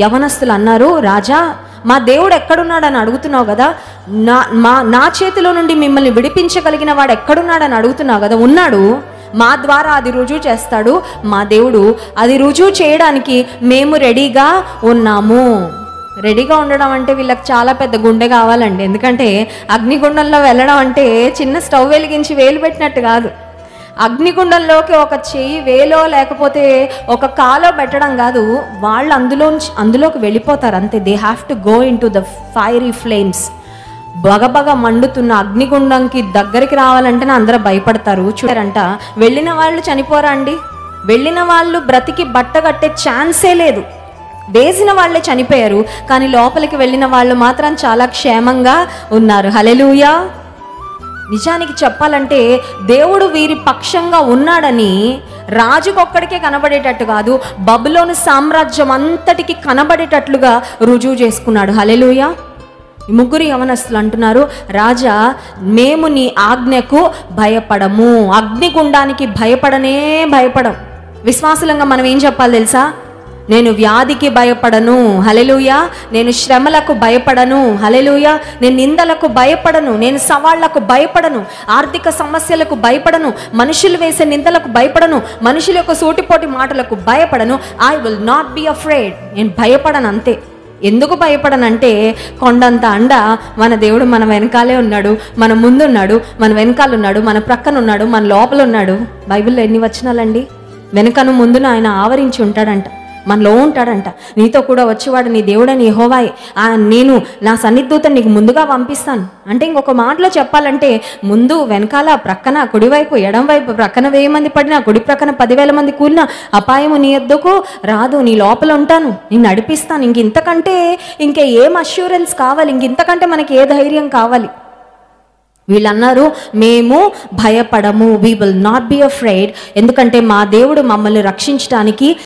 యవనస్తులు అన్నారు, రాజా మా దేవుడు ఎక్కడున్నాడని అడుగుతున్నావు కదా, నా చేతిలో నుండి మిమ్మల్ని విడిపించగలిగిన వాడు ఎక్కడున్నాడని అడుగుతున్నావు కదా. ఉన్నాడు, మా ద్వారా అది రుజువు చేస్తాడు మా దేవుడు. అది రుజువు చేయడానికి మేము రెడీగా ఉన్నాము. రెడీగా ఉండడం అంటే వీళ్ళకి చాలా పెద్ద గుండె కావాలండి. ఎందుకంటే అగ్నిగుండంలో వెళ్ళడం అంటే చిన్న స్టవ్ వెలిగించి వేలు పెట్టినట్టు కాదు. అగ్నిగుండంలోకి ఒక చెయ్యి వేలో లేకపోతే ఒక కాలో పెట్టడం కాదు. వాళ్ళు అందులోకి వెళ్ళిపోతారు అంతే. They have to go into the fiery flames. బగబగ మండుతున్న అగ్నిగుండంకి దగ్గరికి రావాలంటేనే అందరూ భయపడతారు. చూడారంట, వెళ్ళిన వాళ్ళు చనిపోరా అండి? వెళ్ళిన వాళ్ళు బ్రతికి బట్ట కట్టే ఛాన్సే లేదు. వేసిన వాళ్ళే చనిపోయారు, కానీ లోపలికి వెళ్ళిన వాళ్ళు మాత్రం చాలా క్షేమంగా ఉన్నారు. హల్లెలూయా. నిజానికి చెప్పాలంటే దేవుడు వీరి పక్షంగా ఉన్నాడని రాజుకొక్కడికే కనబడేటట్టు కాదు, బబులోను సామ్రాజ్యం అంతటికి కనబడేటట్లుగా రుజువు చేసుకున్నాడు. హల్లెలూయా. ఈ ముగ్గురు యవనస్తులు అంటున్నారు, రాజా మేము నీ ఆజ్ఞకు భయపడము, అగ్నిగుండానికి భయపడం. విశ్వాసులంగా మనం ఏం చెప్పాలి తెలుసా? నేను వ్యాధికి భయపడను, హల్లెలూయా. నేను శ్రమలకు భయపడను, హల్లెలూయా. నేను నిందలకు భయపడను, నేను సవాళ్లకు భయపడను, ఆర్థిక సమస్యలకు భయపడను, మనుషులు వేసే నిందలకు భయపడను, మనుషుల యొక్క సూటిపోటి మాటలకు భయపడను. I will not B afraid. నేను భయపడను అంతే. ఎందుకు భయపడనంటే కొండంత అండ మన దేవుడు మన వెనకాలే ఉన్నాడు, మన ముందు ఉన్నాడు, మన వెనకాల ఉన్నాడు, మన ప్రక్కన ఉన్నాడు, మన లోపల ఉన్నాడు. బైబిల్లో ఎన్ని వచనాలండి? వెనకను ముందున ఆయన ఆవరించి ఉంటాడంట, మనలో ఉంటాడంట. నీతో కూడా వచ్చేవాడు నీ దేవుడని యెహోవాయే. నేను నా సన్నిధూతని నీకు ముందుగా పంపిస్తాను అంటే, ఇంకొక మాటలో చెప్పాలంటే ముందు వెనకాల ప్రక్కన కుడివైపు ఎడంవైపు ప్రక్కన 1000 మంది పడినా, కుడి ప్రక్కన 10,000 మంది కూలినా అపాయము నీ యొద్దకు రాదు. నీ లోపల ఉంటాను, నేను నడిపిస్తాను. ఇంతకంటే ఏం అష్యూరెన్స్ కావాలి? ఇంతకంటే మనకి ఏ ధైర్యం కావాలి? వీళ్ళన్నారు, మేము భయపడము, we will not be afraid. ఎందుకంటే మా దేవుడు మమ్మల్ని రక్షించడానికి